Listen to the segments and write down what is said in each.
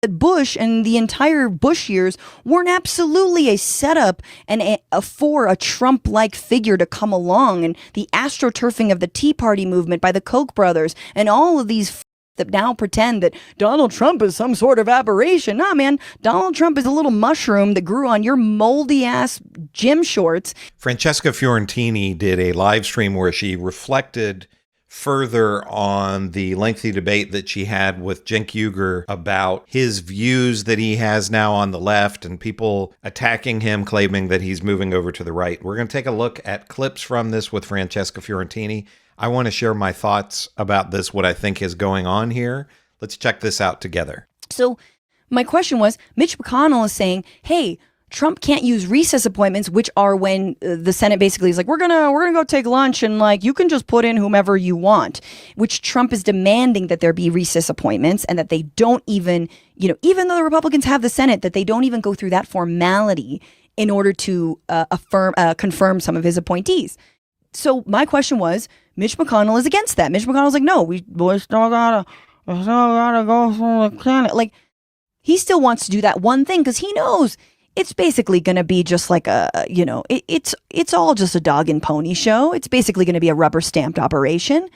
Bush and the entire Bush years weren't absolutely a setup and for a Trump-like figure to come along, and the astroturfing of the Tea Party movement by the Koch brothers and all of these that now pretend that Donald Trump is some sort of aberration. Nah, man, Donald Trump is a little mushroom that grew on your moldy ass gym shorts. Francesca Fiorentini did a live stream where she reflected further on the lengthy debate that she had with Cenk Uygur about his views that he has now on the left and people attacking him, claiming that he's moving over to the right. We're going to take a look at clips from this with Francesca Fiorentini. I want to share my thoughts about this, what I think is going on here. Let's check this out together. So my question was, Mitch McConnell is saying, hey, Trump can't use recess appointments, which are when the Senate basically is like, we're gonna go take lunch and like you can just put in whomever you want, which Trump is demanding that there be recess appointments and that they don't even, even though the Republicans have the Senate, that they don't even go through that formality in order to confirm some of his appointees. So my question was, Mitch McConnell is against that. Mitch McConnell's like, no, we still gotta go through the candidate. Like, he still wants to do that one thing because he knows it's basically going to be just like it's all just a dog and pony show. It's basically going to be a rubber stamped operation,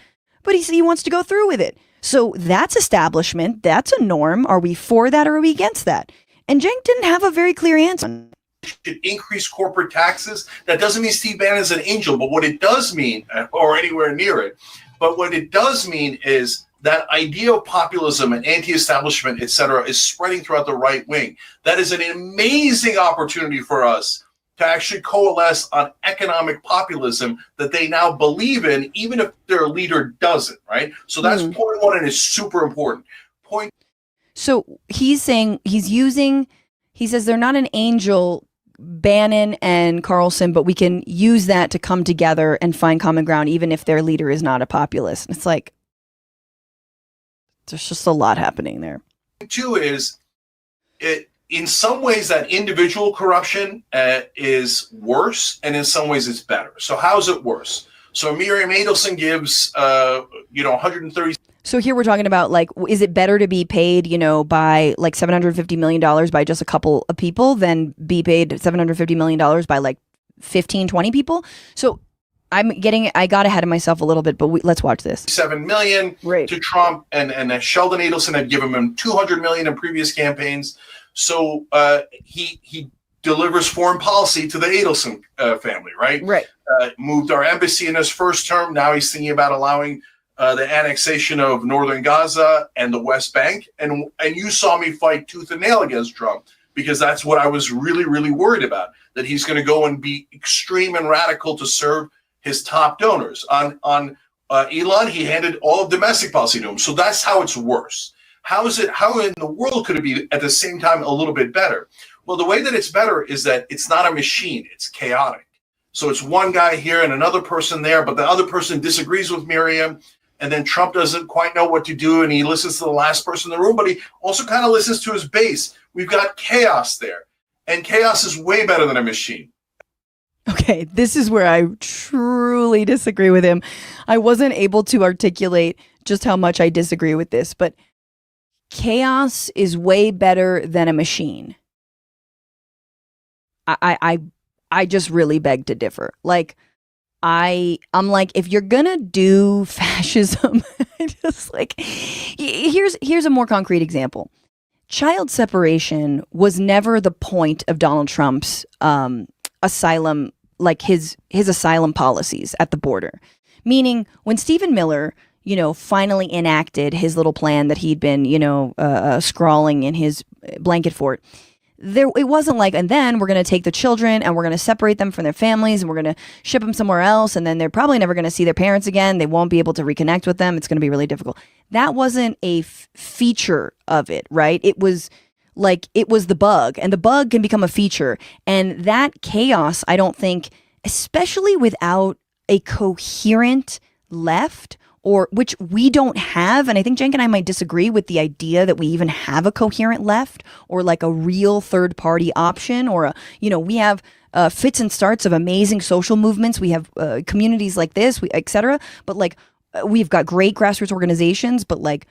but he wants to go through with it. So that's establishment. That's a norm. Are we for that or are we against that? And Cenk didn't have a very clear answer. Should increase corporate taxes. That doesn't mean Steve Bannon is an angel, but what it does mean, or anywhere near it, but what it does mean is that idea of populism and anti-establishment, et cetera, is spreading throughout the right wing. That is an amazing opportunity for us to actually coalesce on economic populism that they now believe in, even if their leader doesn't, right? So that's point one, and it's super important. So he's saying he says they're not an angel, Bannon and Carlson, but we can use that to come together and find common ground, even if their leader is not a populist. It's like, there's just a lot happening there. Two is, in some ways, that individual corruption is worse, and in some ways it's better. So how's it worse? So Miriam Adelson gives, 130. So here we're talking about, like, is it better to be paid, by like $750 million by just a couple of people than be paid $750 million by like 15, 20 people? So I got ahead of myself a little bit, but let's watch this. $7 million to Trump, and Sheldon Adelson had given him $200 million in previous campaigns. So he delivers foreign policy to the Adelson family, right? Right. Moved our embassy in his first term. Now he's thinking about allowing the annexation of northern Gaza and the West Bank. And you saw me fight tooth and nail against Trump, because that's what I was really, really worried about, that he's going to go and be extreme and radical to serve his top donors. On Elon, he handed all of domestic policy to him. So that's how it's worse. How in the world could it be at the same time a little bit better? Well, the way that it's better is that it's not a machine, it's chaotic. So it's one guy here and another person there, but the other person disagrees with Miriam, and then Trump doesn't quite know what to do, and he listens to the last person in the room, but he also kind of listens to his base. We've got chaos there, and chaos is way better than a machine. Okay, this is where I truly disagree with him. I wasn't able to articulate just how much I disagree with this, but chaos is way better than a machine. I just really beg to differ. Like, I'm like, if you're gonna do fascism, just like, here's a more concrete example. Child separation was never the point of Donald Trump's asylum, like his asylum policies at the border. Meaning, when Stephen Miller, finally enacted his little plan that he'd been, scrawling in his blanket fort, it wasn't like, and then we're going to take the children and we're going to separate them from their families and we're going to ship them somewhere else, and then they're probably never going to see their parents again. They won't be able to reconnect with them. It's going to be really difficult. That wasn't a feature of it, right? It was like, it was the bug, and the bug can become a feature. And that chaos, I don't think, especially without a coherent left, or which we don't have, and I think Cenk and I might disagree with the idea that we even have a coherent left, or like a real third party option, or we have fits and starts of amazing social movements. We have communities like this, etc. But like, we've got great grassroots organizations, but like,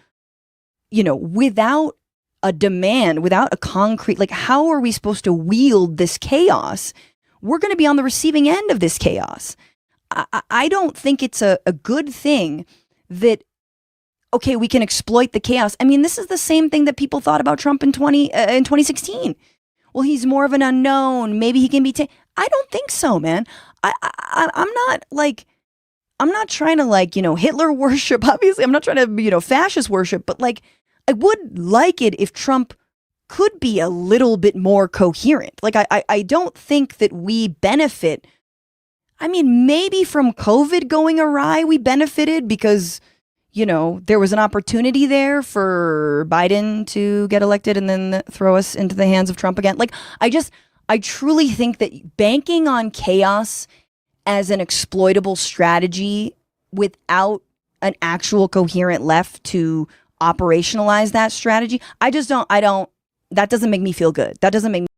without a demand, without a concrete, like, how are we supposed to wield this chaos? We're going to be on the receiving end of this chaos. I don't think it's a good thing that, okay, we can exploit the chaos. I mean, this is the same thing that people thought about Trump in 2016. Well, he's more of an unknown. Maybe he can be I don't think so, man. I'm not trying to, like, Hitler worship. Obviously, I'm not trying to, fascist worship, but, like, I would like it if Trump could be a little bit more coherent. Like, I don't think that we benefit. I mean, maybe from COVID going awry, we benefited because, there was an opportunity there for Biden to get elected and then throw us into the hands of Trump again. Like, I truly think that banking on chaos as an exploitable strategy without an actual coherent left to operationalize that strategy, that doesn't make me feel good. That doesn't make me.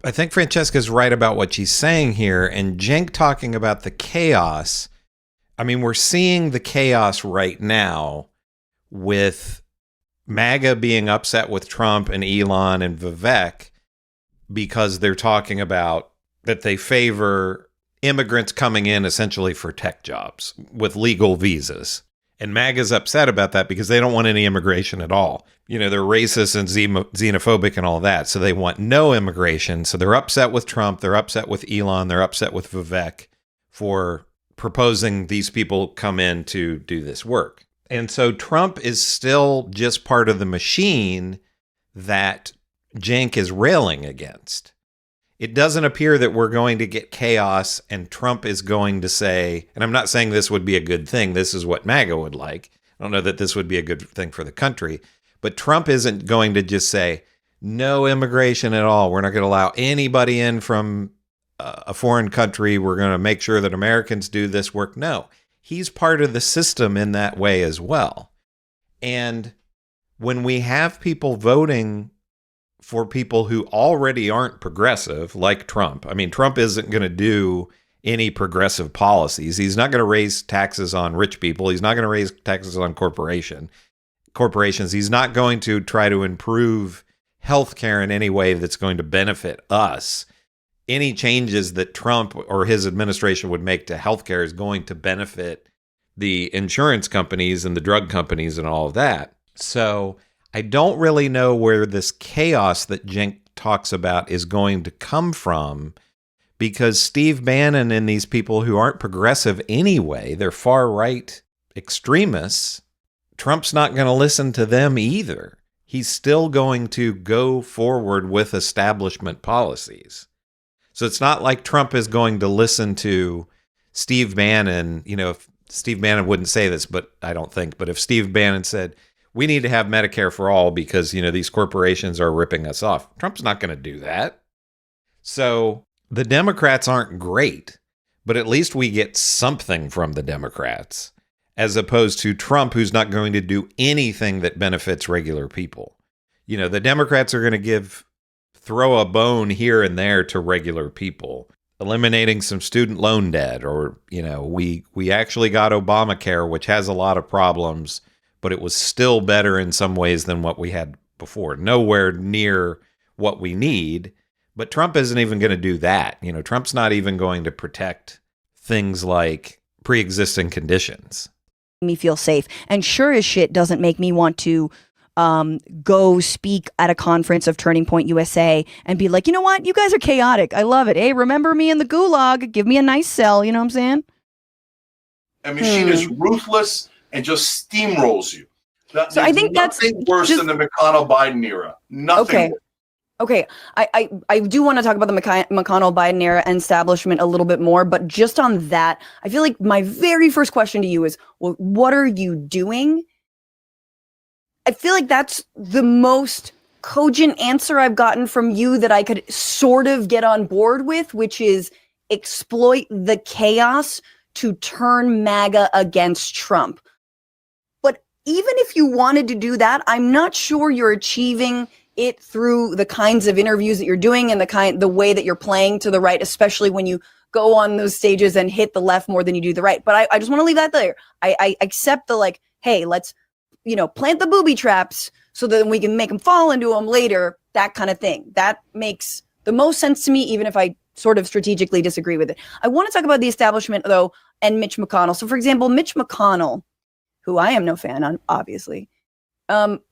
I think Francesca's right about what she's saying here. And Cenk talking about the chaos. I mean, we're seeing the chaos right now with MAGA being upset with Trump and Elon and Vivek because they're talking about that they favor immigrants coming in essentially for tech jobs with legal visas. And MAGA's upset about that because they don't want any immigration at all. They're racist and xenophobic and all that. So they want no immigration. So they're upset with Trump. They're upset with Elon. They're upset with Vivek for proposing these people come in to do this work. And so Trump is still just part of the machine that Cenk is railing against. It doesn't appear that we're going to get chaos and Trump is going to say, and I'm not saying this would be a good thing. This is what MAGA would like. I don't know that this would be a good thing for the country, but Trump isn't going to just say, no immigration at all. We're not going to allow anybody in from a foreign country. We're going to make sure that Americans do this work. No, he's part of the system in that way as well. And when we have people voting for people who already aren't progressive, like Trump, I mean, Trump isn't going to do any progressive policies. He's not going to raise taxes on rich people. He's not going to raise taxes on corporations. He's not going to try to improve healthcare in any way that's going to benefit us. Any changes that Trump or his administration would make to healthcare is going to benefit the insurance companies and the drug companies and all of that. So I don't really know where this chaos that Cenk talks about is going to come from, because Steve Bannon and these people who aren't progressive anyway, they're far right extremists, Trump's not going to listen to them either. He's still going to go forward with establishment policies. So it's not like Trump is going to listen to Steve Bannon. If Steve Bannon wouldn't say this, but I don't think, but if Steve Bannon said, we need to have Medicare for all because, these corporations are ripping us off, Trump's not going to do that. So the Democrats aren't great, but at least we get something from the Democrats, as opposed to Trump, who's not going to do anything that benefits regular people. The Democrats are going to throw a bone here and there to regular people, eliminating some student loan debt, or, we actually got Obamacare, which has a lot of problems, but it was still better in some ways than what we had before. Nowhere near what we need, but Trump isn't even going to do that. Trump's not even going to protect things like pre-existing conditions. Me feel safe, and sure as shit doesn't make me want to go speak at a conference of Turning Point USA and be like, you know what, you guys are chaotic, I love it, hey, remember me in the gulag, give me a nice cell, you know what I'm saying? A machine is ruthless and just steamrolls you. So I think that's worse than the McConnell-Biden era. Nothing. Okay. I do want to talk about the McConnell-Biden era and establishment a little bit more, but just on that, I feel like my very first question to you is, well, what are you doing? I feel like that's the most cogent answer I've gotten from you that I could sort of get on board with, which is exploit the chaos to turn MAGA against Trump. But even if you wanted to do that, I'm not sure you're achieving it through the kinds of interviews that you're doing and the way that you're playing to the right, especially when you go on those stages and hit the left more than you do the right. But I just want to leave that there. I accept the, like, hey, let's, plant the booby traps so that we can make them fall into them later, that kind of thing. That makes the most sense to me, even if I sort of strategically disagree with it. I want to talk about the establishment, though, and Mitch McConnell. So, for example, Mitch McConnell, who I am no fan on, obviously,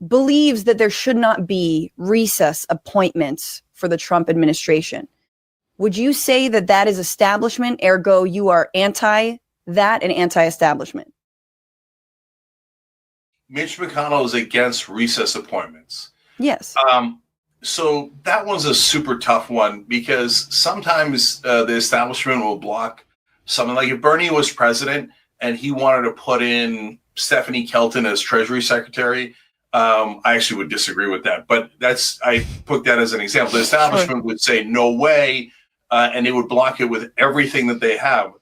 believes that there should not be recess appointments for the Trump administration. Would you say that that is establishment, ergo you are anti that and anti-establishment? Mitch McConnell is against recess appointments. Yes. So that one's a super tough one because sometimes the establishment will block something. Like if Bernie was president and he wanted to put in Stephanie Kelton as Treasury Secretary, I actually would disagree with that. But I put that as an example. The establishment would say, no way, and they would block it with everything that they have.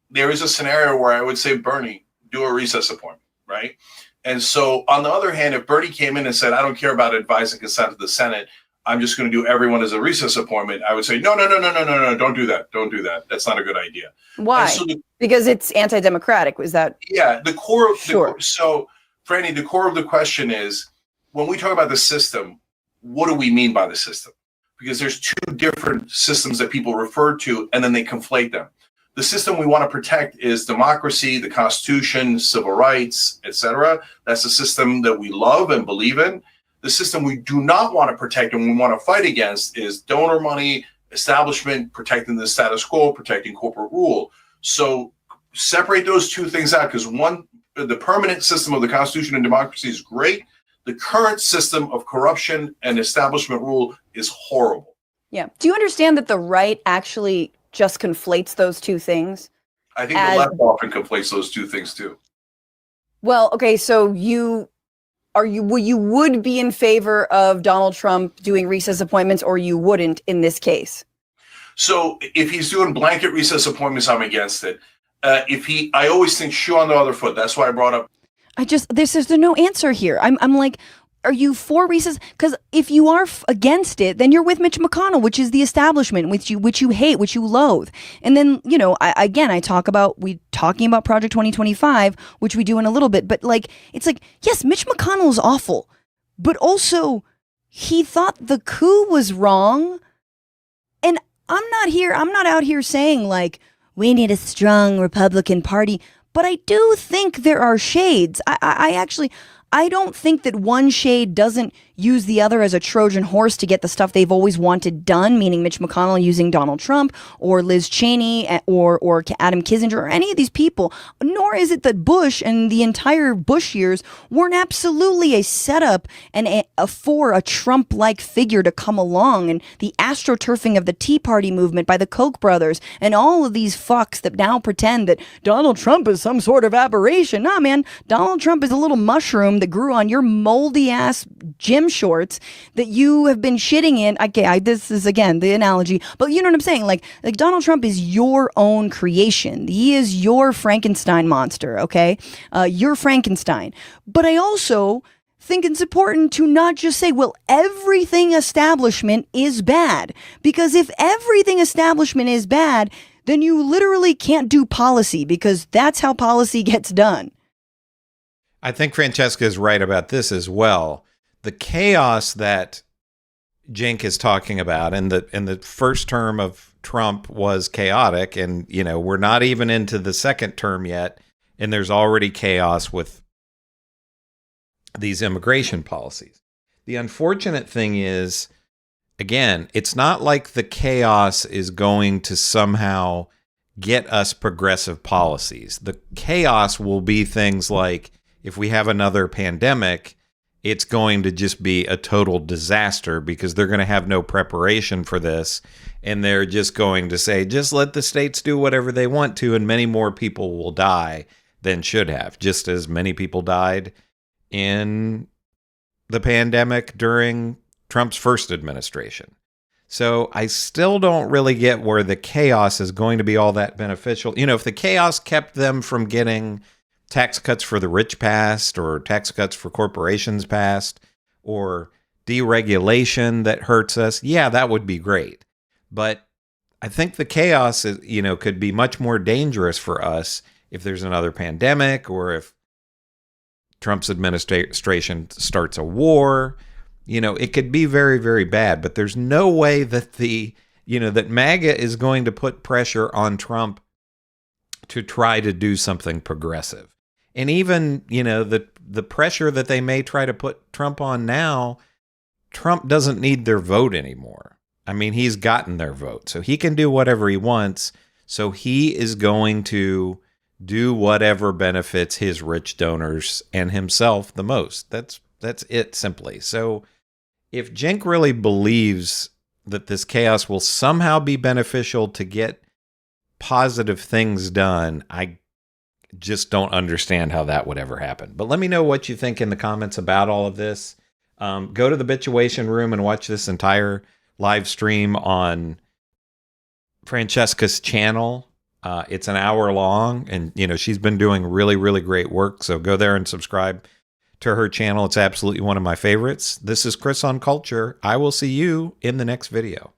There is a scenario where I would say, Bernie, do a recess appointment, right? And so on the other hand, if Bernie came in and said, I don't care about advice and consent of the Senate, I'm just going to do everyone as a recess appointment, I would say, no, don't do that. Don't do that. That's not a good idea. Why? So because it's anti-democratic. Was that? Yeah, the core. Sure. So, Franny, the core of the question is, when we talk about the system, what do we mean by the system? Because there's two different systems that people refer to, and then they conflate them. The system we want to protect is democracy, the Constitution, civil rights, etc. That's the system that we love and believe in. The system we do not want to protect and we want to fight against is donor money, establishment, protecting the status quo, protecting corporate rule. So separate those two things out, because one, the permanent system of the Constitution and democracy is great. The current system of corruption and establishment rule is horrible. Yeah. Do you understand that the right actually just conflates those two things? I think the left often conflates those two things too. Well, okay, so you would be in favor of Donald Trump doing recess appointments, or you wouldn't in this case? So if he's doing blanket recess appointments, I'm against it. I always think shoe on the other foot. That's why I brought up. There's no answer here. I'm like, are you for recess? Because if you are against it, then you're with Mitch McConnell, which is the establishment, which you hate, which you loathe. And then, I talking about Project 2025, which we do in a little bit. But it's like, yes, Mitch McConnell is awful, but also he thought the coup was wrong. And I'm not out here saying like, we need a strong Republican Party. But I do think there are shades. I don't think that one shade doesn't use the other as a Trojan horse to get the stuff they've always wanted done, meaning Mitch McConnell using Donald Trump or Liz Cheney or Adam Kinzinger or any of these people. Nor is it that Bush and the entire Bush years weren't absolutely a setup and for a Trump-like figure to come along, and the astroturfing of the Tea Party movement by the Koch brothers and all of these fucks that now pretend that Donald Trump is some sort of aberration. Nah, man, Donald Trump is a little mushroom that grew on your moldy ass gym shorts that you have been shitting in. Okay, this is again the analogy, but you know what I'm saying? Like Donald Trump is your own creation. He is your Frankenstein monster. Okay, you're Frankenstein. But I also think it's important to not just say, well, everything establishment is bad, because if everything establishment is bad, then you literally can't do policy, because that's how policy gets done. I think Francesca is right about this as well. The chaos that Cenk is talking about in the first term of Trump was chaotic, and we're not even into the second term yet, and there's already chaos with these immigration policies. The unfortunate thing is, again, it's not like the chaos is going to somehow get us progressive policies. The chaos will be things like, if we have another pandemic, it's going to just be a total disaster because they're going to have no preparation for this. And they're just going to say, just let the states do whatever they want to. And many more people will die than should have, just as many people died in the pandemic during Trump's first administration. So I still don't really get where the chaos is going to be all that beneficial. If the chaos kept them from getting tax cuts for the rich passed, or tax cuts for corporations passed, or deregulation that hurts us, yeah, that would be great. But I think the chaos is, could be much more dangerous for us if there's another pandemic, or if Trump's administration starts a war. It could be very, very bad, but there's no way that that MAGA is going to put pressure on Trump to try to do something progressive. And even, the pressure that they may try to put Trump on now, Trump doesn't need their vote anymore. I mean, he's gotten their vote, so he can do whatever he wants. So he is going to do whatever benefits his rich donors and himself the most. That's it, simply. So if Cenk really believes that this chaos will somehow be beneficial to get positive things done, I just don't understand how that would ever happen. But let me know what you think in the comments about all of this. Go to the Bitchuation Room and watch this entire live stream on Francesca's channel. It's an hour long, and she's been doing really, really great work. So go there and subscribe to her channel. It's absolutely one of my favorites. This is Chris on Culture. I will see you in the next video.